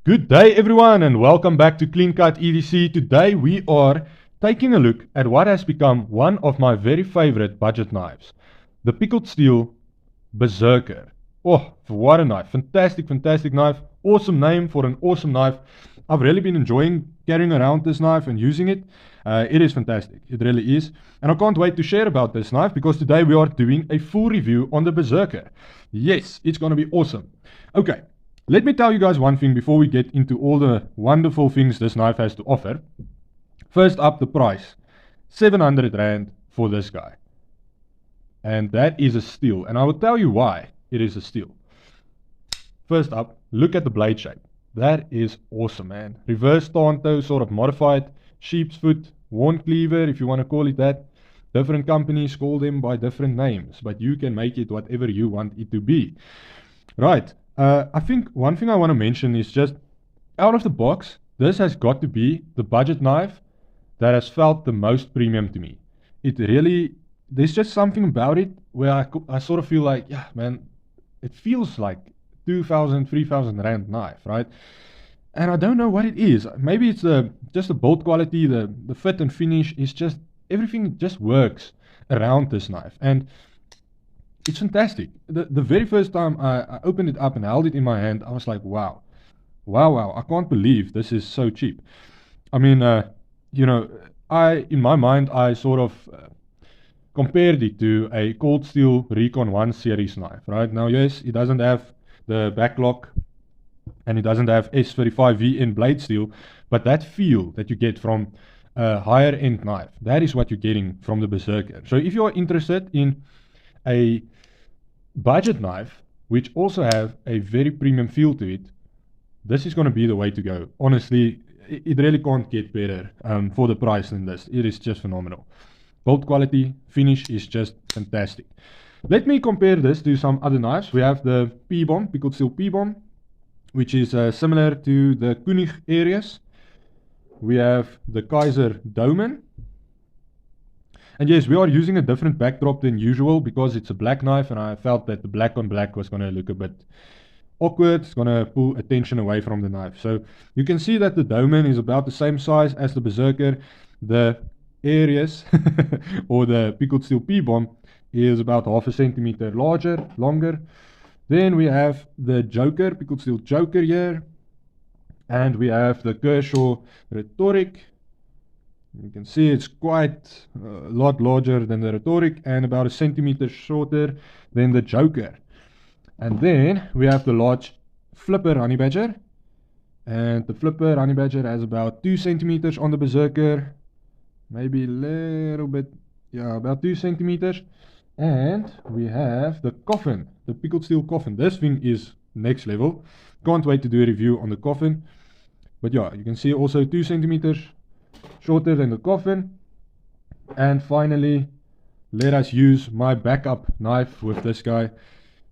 Good day everyone and welcome back to Clean Cut EDC. Today we are taking a look at what has become one of my very favorite budget knives. The Pickled Steel BERSERKER. Oh, what a knife. Fantastic knife. Awesome name for an awesome knife. I've really been enjoying carrying around this knife and using it. It is fantastic. It really is. And I can't wait to share about this knife because today we are doing a full review on the BERSERKER. Yes, it's going to be awesome. Okay. Let me tell you guys one thing before we get into all the wonderful things this knife has to offer. First up, the price. 700 Rand for this guy. And that is a steal. And I will tell you why it is a steal. First up, look at the blade shape. That is awesome, man. Reverse tanto, sort of modified. Sheep's foot, worn cleaver, if you want to call it that. Different companies call them by different names. But you can make it whatever you want it to be. Right. I think one thing I want to mention is just out of the box, this has got to be the budget knife that has felt the most premium to me. It really, there's just something about it where I sort of feel like, yeah, man, it feels like 2,000, 3,000 Rand knife, right? And I don't know what it is. Maybe it's just the build quality, the fit and finish is just, everything just works around this knife. And it's fantastic. The very first time I opened it up and held it in my hand, I was like, wow. I can't believe this is so cheap. I mean, in my mind, I sort of compared it to a Cold Steel Recon 1 series knife, right? Now, yes, it doesn't have the backlock and it doesn't have S35VN blade steel, but that feel that you get from a higher end knife, that is what you're getting from the BERSERKER. So if you're interested in a budget knife which also have a very premium feel to it, this is going to be the way to go. Honestly, it really can't get better for the price than this. It is just phenomenal. Build quality, finish is just fantastic. Let me compare this to some other knives. We have the P-Bomb, Pickled Steel P-Bomb, which is similar to the Koenig Aries. We have the Kaiser Domen. And yes, we are using a different backdrop than usual because it's a black knife and I felt that the black on black was going to look a bit awkward. It's going to pull attention away from the knife. So you can see that the Domen is about the same size as the BERSERKER. The Aries or the Pickled Steel P-Bomb is about 0.5 centimeter longer. Then we have the Joker, Pickled Steel Joker here. And we have the Kershaw Rhetoric. You can see it's quite a lot larger than the Rhetoric and about 1 centimeter shorter than the Joker. And then we have the large Flipper Honey Badger. And the Flipper Honey Badger has about 2 centimeters on the BERSERKER. Maybe a little bit, yeah, about 2 centimeters. And we have the Coffin, the Pickled Steel Coffin. This thing is next level. Can't wait to do a review on the Coffin. But yeah, you can see also 2 centimeters shorter than the Coffin. And finally, let us use my backup knife with this guy,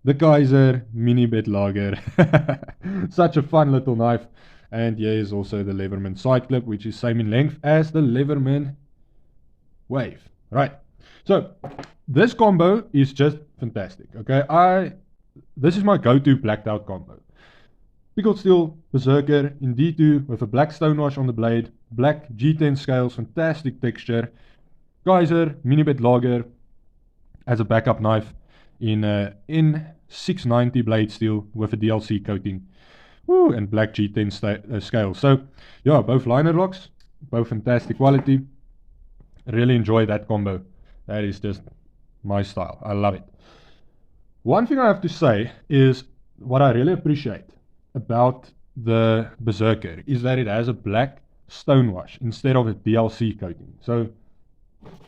the Kaiser Mini Bed Lager. Such a fun little knife. And here is also the Leverman side clip, which is same in length as the Leverman Wave. Right. So this combo is just fantastic. Okay, this is my go-to blacked out combo. Pickled Steel BERSERKER in D2 with a black stonewash on the blade, black G10 scales, fantastic texture. Kaiser Mini Bed Lager as a backup knife in N690 blade steel with a DLC coating. Woo, and black G10 scales. So yeah, both liner locks, both fantastic quality. Really enjoy that combo. That is just my style. I love it. One thing I have to say is what I really appreciate about the BERSERKER is that it has a black stonewash instead of a DLC coating. So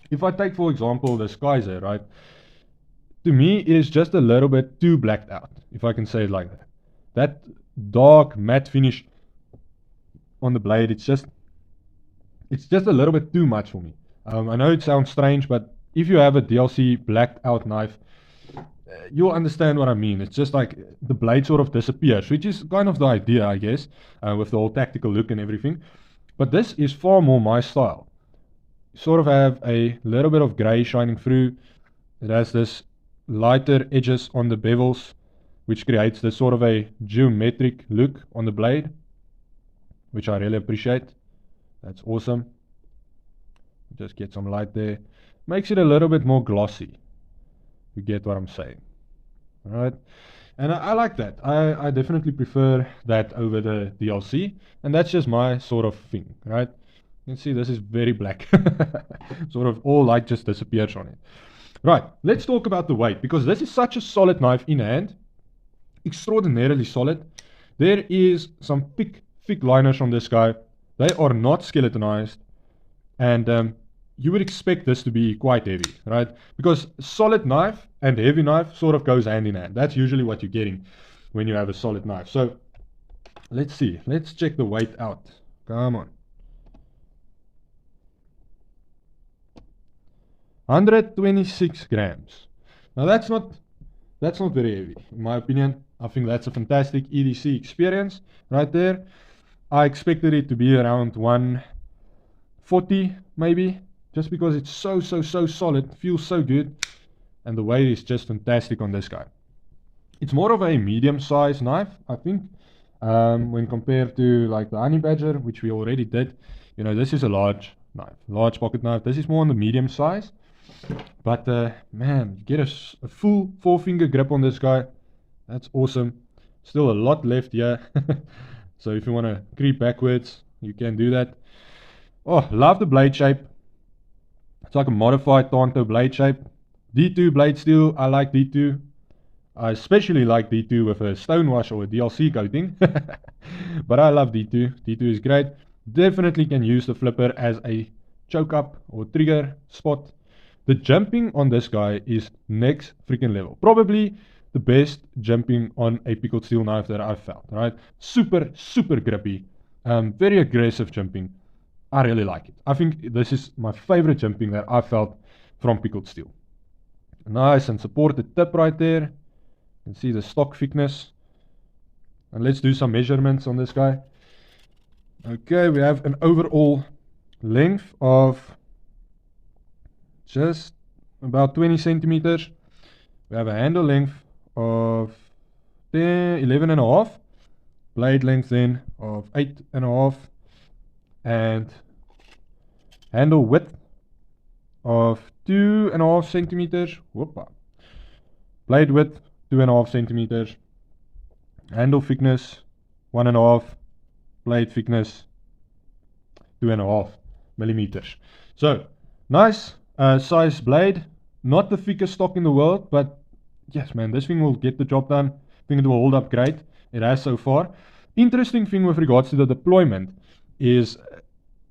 if I take for example this Kaiser, right, to me it is just a little bit too blacked out, if I can say it like that. That dark matte finish on the blade, it's just a little bit too much for me. I know it sounds strange, but if you have a DLC blacked out knife, you'll understand what I mean. It's just like the blade sort of disappears, which is kind of the idea, I guess, with the whole tactical look and everything. But this is far more my style. Sort of have a little bit of grey shining through. It has this lighter edges on the bevels, which creates this sort of a geometric look on the blade. which I really appreciate. That's awesome. Just get some light there. Makes it a little bit more glossy. You get what I'm saying. Alright. And I like that. I definitely prefer that over the DLC. And that's just my sort of thing, right? You can see this is very black. Sort of all light just disappears on it. Right, let's talk about the weight, because this is such a solid knife in hand. Extraordinarily solid. There is some thick liners on this guy. They are not skeletonized. And you would expect this to be quite heavy, right? Because solid knife and heavy knife sort of goes hand in hand. That's usually what you're getting when you have a solid knife. So let's see. Let's check the weight out. Come on. 126 grams. Now that's not very heavy, in my opinion. I think that's a fantastic EDC experience right there. I expected it to be around 140 maybe, just because it's so solid, feels so good, and the weight is just fantastic on this guy. It's more of a medium-sized knife, I think, when compared to like the Honey Badger, which we already did. You know, this is a large knife, large pocket knife. This is more on the medium size. But man, get a full 4-finger grip on this guy. That's awesome. Still a lot left here. So if you want to creep backwards, you can do that. Oh, love the blade shape. It's like a modified Tanto blade shape. D2 blade steel. I like D2. I especially like D2 with a stonewash or a DLC coating. But I love D2. D2 is great. Definitely can use the flipper as a choke up or trigger spot. The jumping on this guy is next freaking level. Probably the best jumping on a pickled steel knife that I've felt, right? Super grippy. Very aggressive jumping. I really like it. I think this is my favorite jumping that I've felt from pickled steel. Nice and supported tip right there. You can see the stock thickness. And let's do some measurements on this guy. Okay, we have an overall length of just about 20 centimeters. We have a handle length of 11 and a half. Blade length then of 8 and a half. And handle width of 2.5 centimeters. Whoopa. Blade width 2.5 centimeters. Handle thickness 1.5. Blade thickness 2.5 millimeters. So nice size blade. Not the thickest stock in the world, but yes, man, this thing will get the job done. I think it will hold up great. It has so far. Interesting thing with regards to the deployment is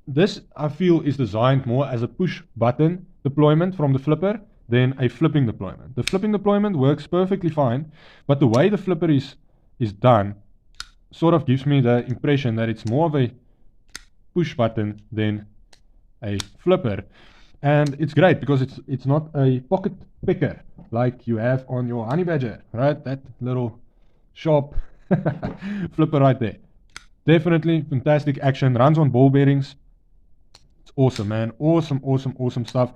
this, I feel, is designed more as a push button deployment from the flipper than a flipping deployment. The flipping deployment works perfectly fine, but the way the flipper is done sort of gives me the impression that it's more of a push button than a flipper. And it's great because it's not a pocket picker like you have on your Honey Badger, right? That little sharp flipper right there. Definitely fantastic action. Runs on ball bearings. It's awesome, man. Awesome stuff.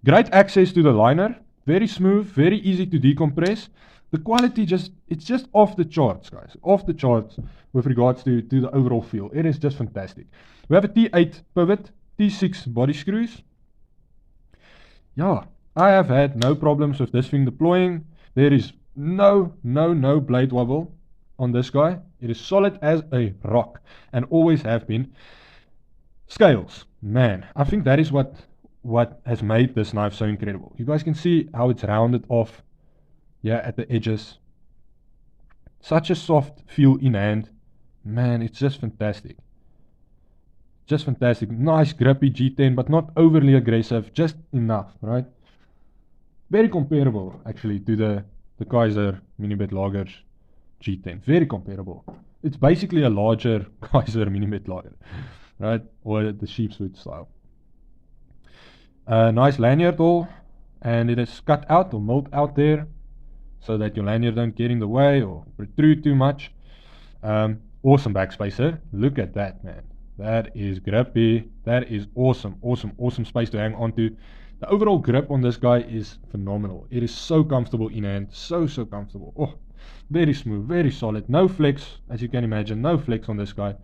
Great access to the liner. Very smooth, very easy to decompress. The quality it's just off the charts, guys. Off the charts with regards to the overall feel. It is just fantastic. We have a T8 pivot, T6 body screws. Yeah, I have had no problems with this thing deploying. There is no blade wobble on this guy. It is solid as a rock and always have been. Scales, man, I think that is what has made this knife so incredible. You guys can see how it's rounded off, yeah, at the edges. Such a soft feel in hand, man. It's just fantastic. Just fantastic. Nice grippy G10, but not overly aggressive, just enough, right? Very comparable actually to the Kaiser Mini Bit Lagers G10. Very comparable. It's basically a larger Kaiser Mini Bit Lager, right? Or the sheepswood style. Nice lanyard hole, and it is cut out or milled out there so that your lanyard don't get in the way or protrude too much. Awesome backspacer. Look at that, man. That is grippy. That is awesome space to hang onto. The overall grip on this guy is phenomenal. It is so comfortable in hand. So comfortable. Oh, very smooth, very solid. No flex, as you can imagine. No flex on this guy.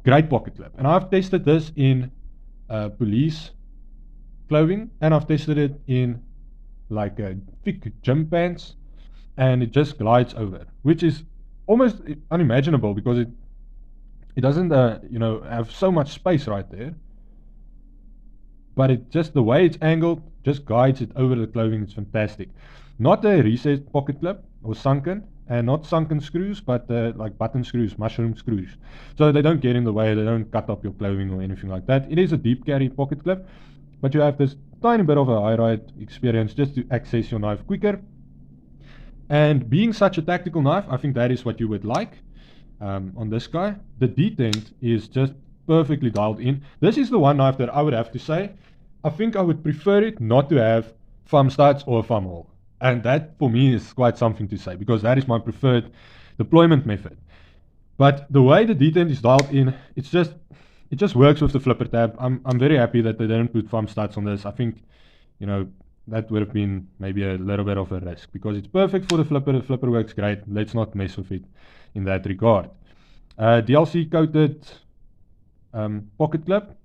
great pocket clip. And I've tested this in police clothing, and I've tested it in like thick gym pants, and it just glides over, which is almost unimaginable because it doesn't have so much space right there, but it just, the way it's angled just guides it over the clothing. It's fantastic. Not a recessed pocket clip or sunken, and not sunken screws, but like button screws, mushroom screws, so they don't get in the way, they don't cut up your clothing or anything like that. It is a deep carry pocket clip, but you have this tiny bit of a high ride experience just to access your knife quicker. And being such a tactical knife, I think that is what you would like on this guy. The detent is just perfectly dialed in. This is the one knife that I would have to say, I think I would prefer it not to have thumb studs or a thumb hole. And that for me is quite something to say, because that is my preferred deployment method. But the way the detent is dialed in, it just works with the flipper tab. I'm very happy that they didn't put thumb studs on this. I think, that would have been maybe a little bit of a risk, because it's perfect for the flipper. The flipper works great. Let's not mess with it in that regard. DLC coated pocket clip,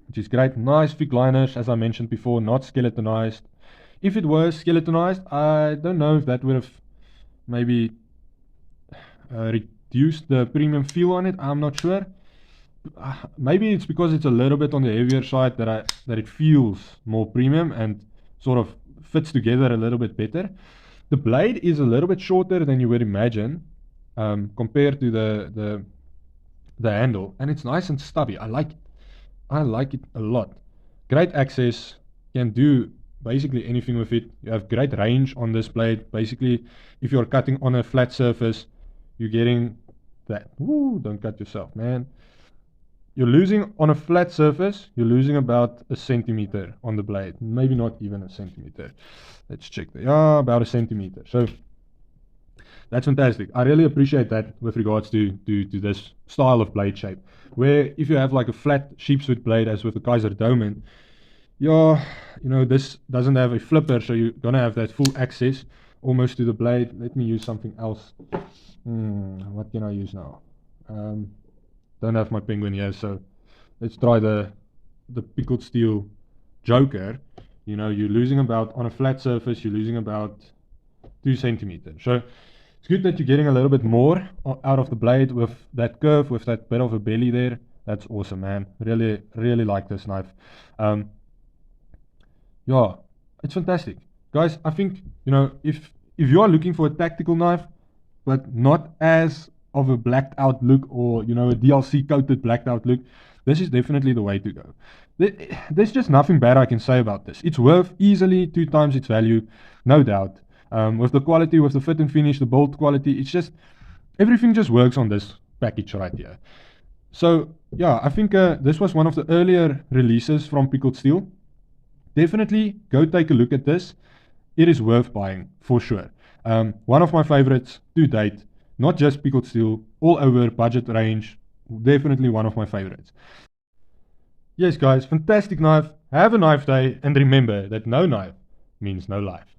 which is great. Nice thick liners, as I mentioned before, not skeletonized. If it was skeletonized, I don't know if that would have maybe reduced the premium feel on it. I'm not sure. Maybe it's because it's a little bit on the heavier side that it feels more premium and sort of fits together a little bit better. The blade is a little bit shorter than you would imagine compared to the handle, and it's nice and stubby. I like it a lot. Great access, can do basically anything with it. You have great range on this blade. Basically, if you're cutting on a flat surface, you're getting that. Woo, don't cut yourself, man. You're losing on a flat surface, you're losing about a centimeter on the blade. Maybe not even a centimeter. Let's check there. Yeah, about a centimeter. So that's fantastic. I really appreciate that with regards to this style of blade shape. Where if you have like a flat sheepswood blade, as with the Kaiser Domen, this doesn't have a flipper, so you're gonna have that full access almost to the blade. Let me use something else. What can I use now? Don't have my penguin here, so let's try the pickled steel Joker. You're losing about, on a flat surface, you're losing about 2 centimeters. So it's good that you're getting a little bit more out of the blade with that curve, with that bit of a belly there. That's awesome, man. Really, really like this knife. Yeah, it's fantastic. Guys, I think, if you are looking for a tactical knife, but not as of a blacked out look, or a DLC coated blacked out look, this is definitely the way to go. There's just nothing bad I can say about this. It's worth easily 2 times its value, no doubt. With the quality, with the fit and finish, the bolt quality, it's just, everything just works on this package right here. So yeah, I think this was one of the earlier releases from Pickled Steel. Definitely go take a look at this. It is worth buying for sure. One of my favorites to date. Not just Pickled Steel, all over budget range. Definitely one of my favorites. Yes guys, fantastic knife. Have a knife day, and remember that no knife means no life.